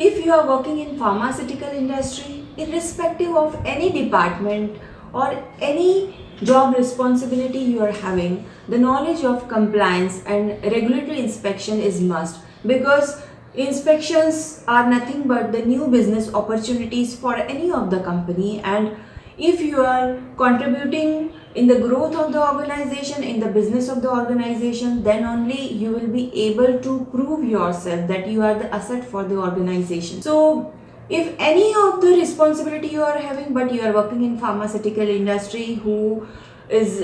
If you are working in pharmaceutical industry, irrespective of any department or any job responsibility you are having, the knowledge of compliance and regulatory inspection is must, because inspections are nothing but the new business opportunities for any of the company, and if you are contributing in the growth of the organization, in the business of the organization, then only you will be able to prove yourself that you are the asset for the organization. So if any of the responsibility you are having, but you are working in pharmaceutical industry who is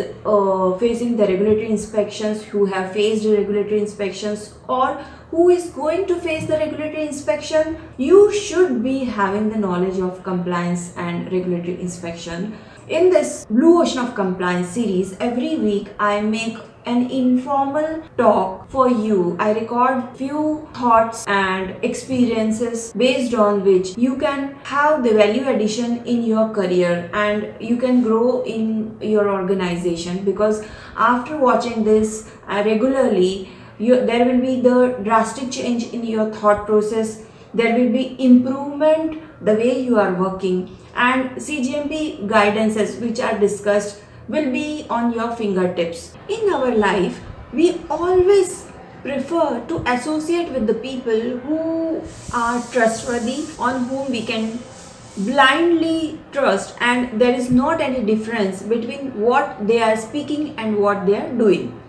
facing the regulatory inspections, who have faced regulatory inspections, or who is going to face the regulatory inspection, you should be having the knowledge of compliance and regulatory inspection. In this Blue Ocean of Compliance series, every week I make an informal talk for you. I record few thoughts and experiences based on which you can have the value addition in your career and you can grow in your organization, because after watching this regularly, there will be the drastic change in your thought process. There will be improvement the way you are working, and cGMP guidances which are discussed will be on your fingertips. In our life, we always prefer to associate with the people who are trustworthy, on whom we can blindly trust, and there is not any difference between what they are speaking and what they are doing.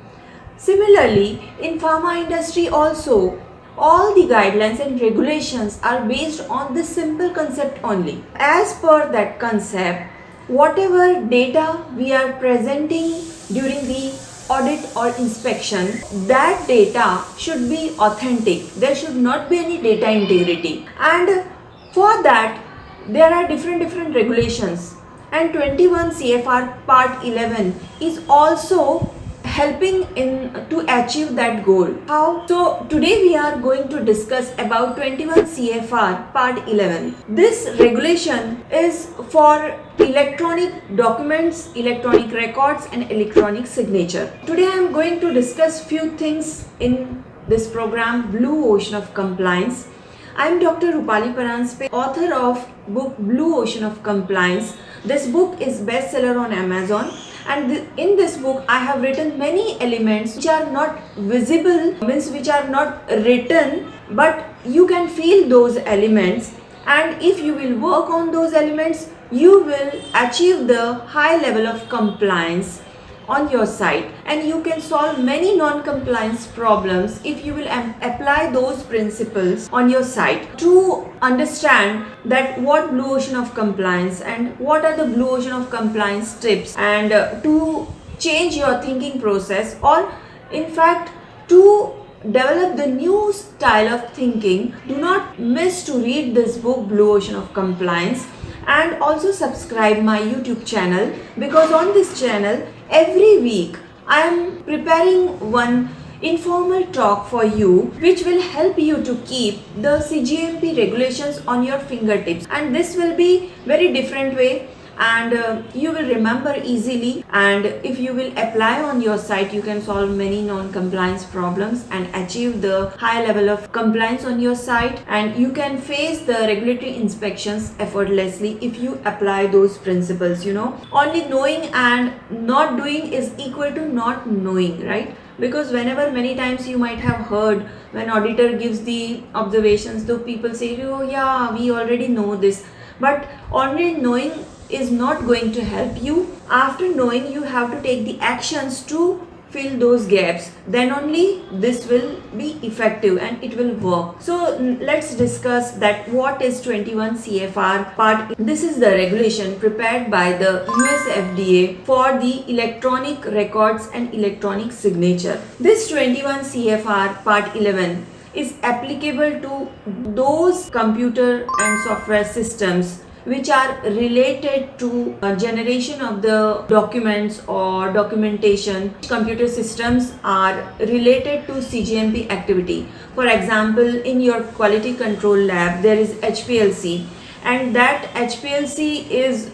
Similarly, in pharma industry also, all the guidelines and regulations are based on this simple concept only. As per that concept, whatever data we are presenting during the audit or inspection, that data should be authentic. There should not be any data integrity. And for that, there are different regulations. And 21 CFR Part 11 is also helping in to achieve that goal. How? So today we are going to discuss about 21 CFR Part 11. This regulation is for electronic documents, electronic records and electronic signature. Today I am going to discuss few things in this program Blue Ocean of Compliance. I am Dr. Rupali Paranspe, author of book Blue Ocean of Compliance. This book is bestseller on Amazon. And in this book, I have written many elements which are not visible, means which are not written, but you can feel those elements. And if you will work on those elements, you will achieve the high level of compliance on your site, and you can solve many non-compliance problems if you will apply those principles on your site. To understand that what Blue Ocean of Compliance and what are the Blue Ocean of Compliance tips, and to change your thinking process, or in fact to develop the new style of thinking, do not miss to read this book Blue Ocean of Compliance, and also subscribe my YouTube channel, because on this channel every week I am preparing one informal talk for you which will help you to keep the cGMP regulations on your fingertips, and this will be very different way, and you will remember easily, and if you will apply on your site, you can solve many non-compliance problems and achieve the high level of compliance on your site, and you can face the regulatory inspections effortlessly if you apply those principles. Only knowing and not doing is equal to not knowing, right? Because whenever many times you might have heard when auditor gives the observations, though people say, oh yeah, we already know this, but only knowing is not going to help you. After knowing, you have to take the actions to fill those gaps, then only this will be effective and it will work. So let's discuss that what is 21 CFR Part. This is the regulation prepared by the USFDA for the electronic records and electronic signature. This 21 CFR Part 11 is applicable to those computer and software systems which are related to generation of the documents or documentation. Computer systems are related to cGMP activity. For example, in your quality control lab, there is HPLC, and that HPLC is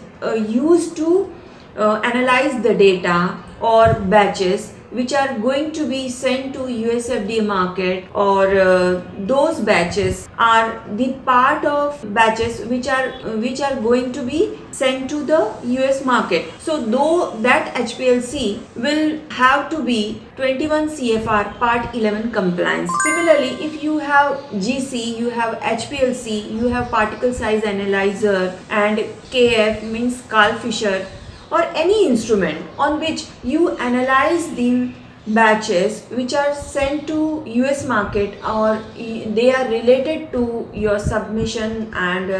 used to analyze the data or batches which are going to be sent to USFDA market, or those batches are the part of batches which are going to be sent to the US market. So though that HPLC will have to be 21 CFR Part 11 compliance. Similarly, if you have GC, you have HPLC, you have particle size analyzer, and KF means Carl Fisher, or any instrument on which you analyze the batches which are sent to US market, or they are related to your submission, and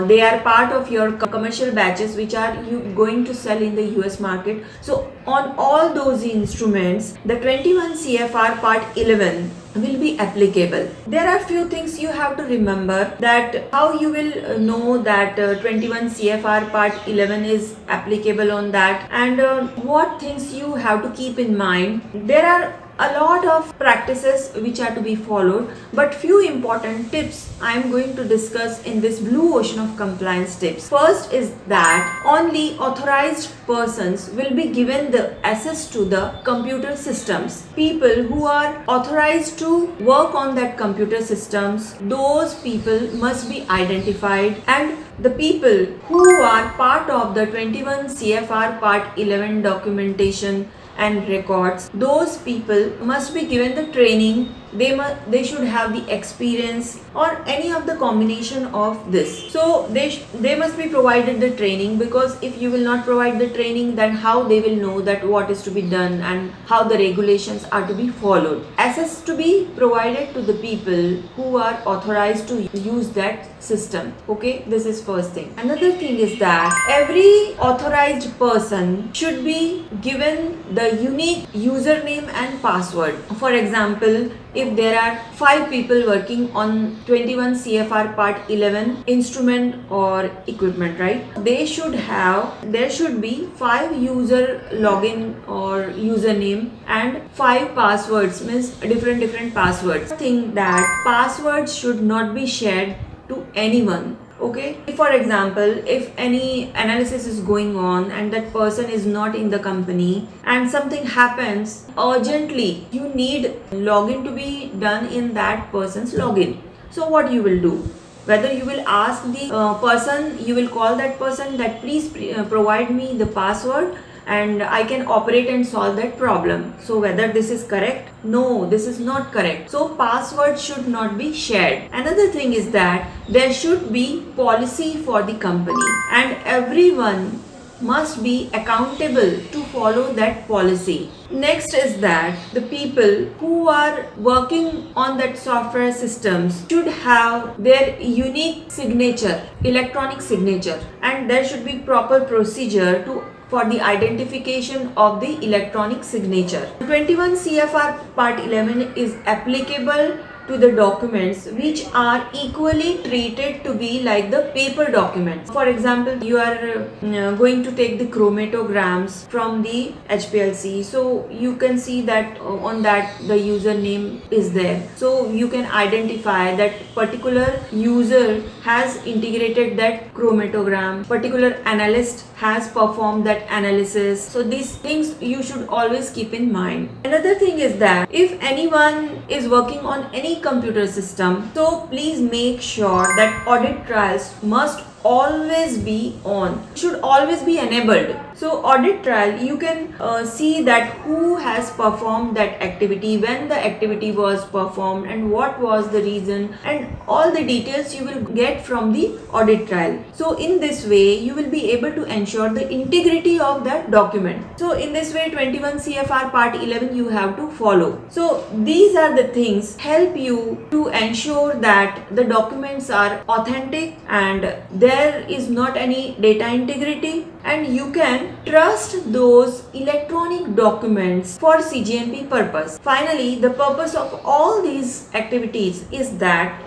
they are part of your commercial batches which are you going to sell in the US market. So on all those instruments, the 21 CFR Part 11 will be applicable. There are few things you have to remember, that how you will know that 21 CFR Part 11 is applicable on that, and what things you have to keep in mind. There are a lot of practices which are to be followed, but few important tips I am going to discuss in this blue ocean of compliance tips. First is that only authorized persons will be given the access to the computer systems. People who are authorized to work on that computer systems, those people must be identified, and the people who are part of the 21 CFR Part 11 documentation and records, those people must be given the training. They should have the experience, or any of the combination of this. So they must be provided the training, because if you will not provide the training, then how they will know that what is to be done and how the regulations are to be followed. Access to be provided to the people who are authorized to use that system. Okay, this is first thing. Another thing is that every authorized person should be given the unique username and password. For example, if there are 5 people working on 21 CFR Part 11 instrument or equipment, right? There should be 5 user login or username and 5 passwords, means different passwords. Think that passwords should not be shared to anyone. Okay, for example, if any analysis is going on and that person is not in the company and something happens urgently, you need login to be done in that person's login. So what you will do? Whether you will ask the person, you will call that person that please provide me the password and I can operate and solve that problem. So whether this is correct? No, this is not correct. So password should not be shared. Another thing is that there should be policy for the company, and everyone must be accountable to follow that policy. Next is that the people who are working on that software systems should have their unique signature, electronic signature, and there should be proper procedure for the identification of the electronic signature. 21 CFR Part 11 is applicable to the documents which are equally treated to be like the paper documents. For example, you are going to take the chromatograms from the HPLC, so you can see that on that the username is there, so you can identify that particular user has integrated that chromatogram, particular analyst has performed that analysis. So these things you should always keep in mind. Another thing is that if anyone is working on any computer system, so please make sure that audit trials must always be on, should always be enabled. So audit trial, you can see that who has performed that activity, when the activity was performed, and what was the reason, and all the details you will get from the audit trial. So in this way you will be able to ensure the integrity of that document. So in this way 21 CFR Part 11 you have to follow. So these are the things help you to ensure that the documents are authentic and there is not any data integrity, and you can trust those electronic documents for cGMP purpose. Finally, the purpose of all these activities is that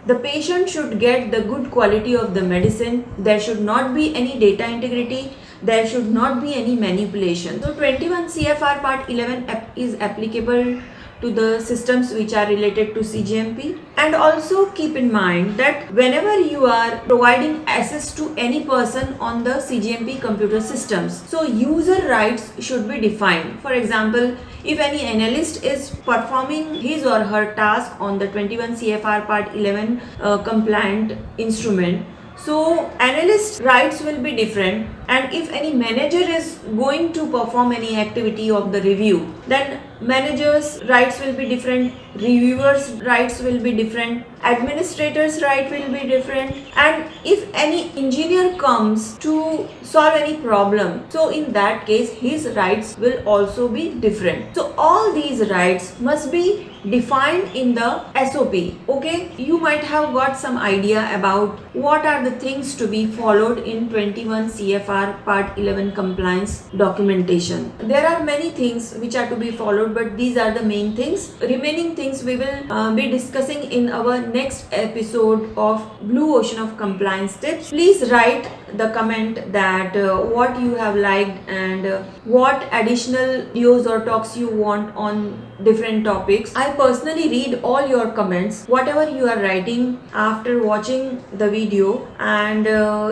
the patient should get the good quality of the medicine. There should not be any data integrity. There should not be any manipulation. So 21 CFR Part 11 is applicable to the systems which are related to cGMP. And also keep in mind that whenever you are providing access to any person on the cGMP computer systems, so user rights should be defined. For example, if any analyst is performing his or her task on the 21 CFR Part 11 compliant instrument, so analyst rights will be different, and if any manager is going to perform any activity of the review, then managers rights will be different, reviewers rights will be different, administrators right will be different, and if any engineer comes to solve any problem, so in that case his rights will also be different. So all these rights must be defined in the SOP. Okay, you might have got some idea about what are the things to be followed in 21 CFR Part 11 compliance documentation. There are many things which are to be followed, but these are the main things. Remaining things we will be discussing in our next episode of Blue Ocean of Compliance Tips. Please write the comment that what you have liked and what additional videos or talks you want on different topics. I personally read all your comments, whatever you are writing after watching the video, and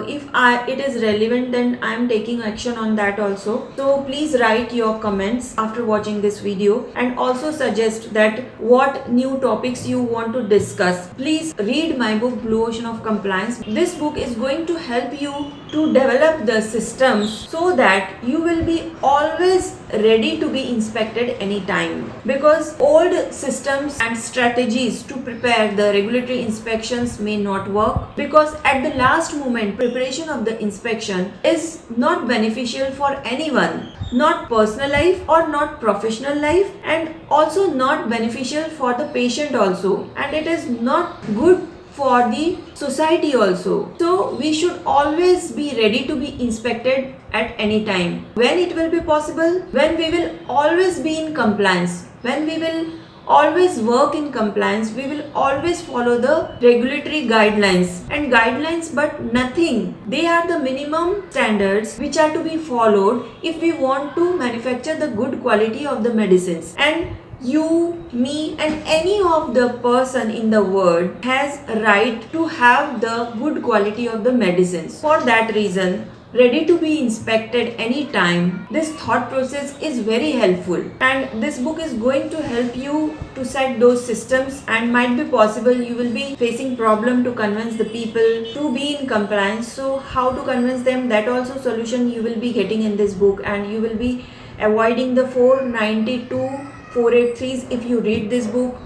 if it is relevant, then I am taking action on that also. So please write your comments after watching this video, and also suggest that what new topics you want to discuss. Please read my book Blue Ocean of Compliance. This book is going to help you to develop the systems so that you will be always ready to be inspected anytime, because old systems and strategies to prepare the regulatory inspections may not work, because at the last moment preparation of the inspection is not beneficial for anyone, not personal life or not professional life, and also not beneficial for the patient also, and it is not good for the society also. So we should always be ready to be inspected at any time. When it will be possible? When we will always be in compliance, when we will always work in compliance, we will always follow the regulatory guidelines and guidelines, but nothing. They are the minimum standards which are to be followed if we want to manufacture the good quality of the medicines. And you, me, and any of the person in the world has a right to have the good quality of the medicines. For that reason, ready to be inspected anytime, this thought process is very helpful, and this book is going to help you to set those systems, and might be possible you will be facing problem to convince the people to be in compliance. So how to convince them, that also solution you will be getting in this book, and you will be avoiding the 492 483s if you read this book.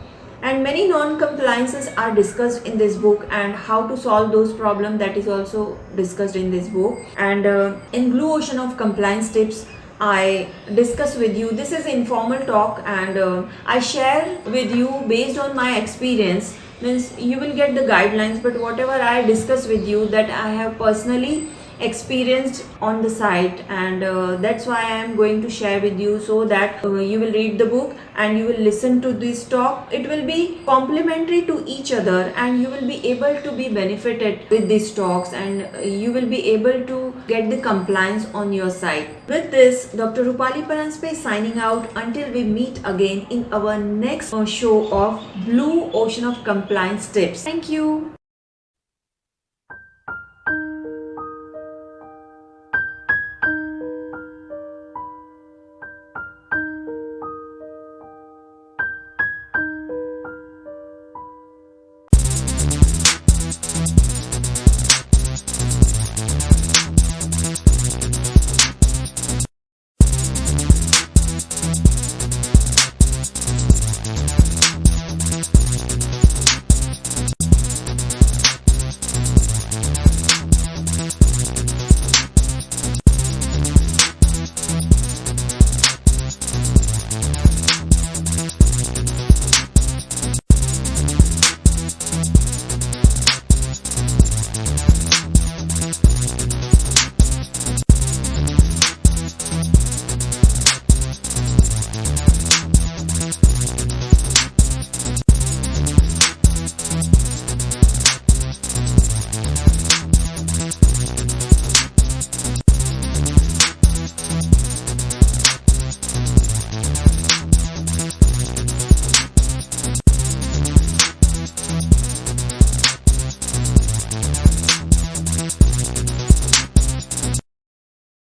And many non-compliances are discussed in this book, and how to solve those problems, that is also discussed in this book. And in Blue Ocean of Compliance Tips, I discuss with you, this is informal talk, and I share with you based on my experience. Means you will get the guidelines, but whatever I discuss with you, that I have personally experienced on the site, and that's why I am going to share with you, so that you will read the book and you will listen to this talk. It will be complementary to each other, and you will be able to be benefited with these talks, and you will be able to get the compliance on your site. With this, Dr. Rupali Paranspe signing out until we meet again in our next show of Blue Ocean of Compliance Tips. Thank you.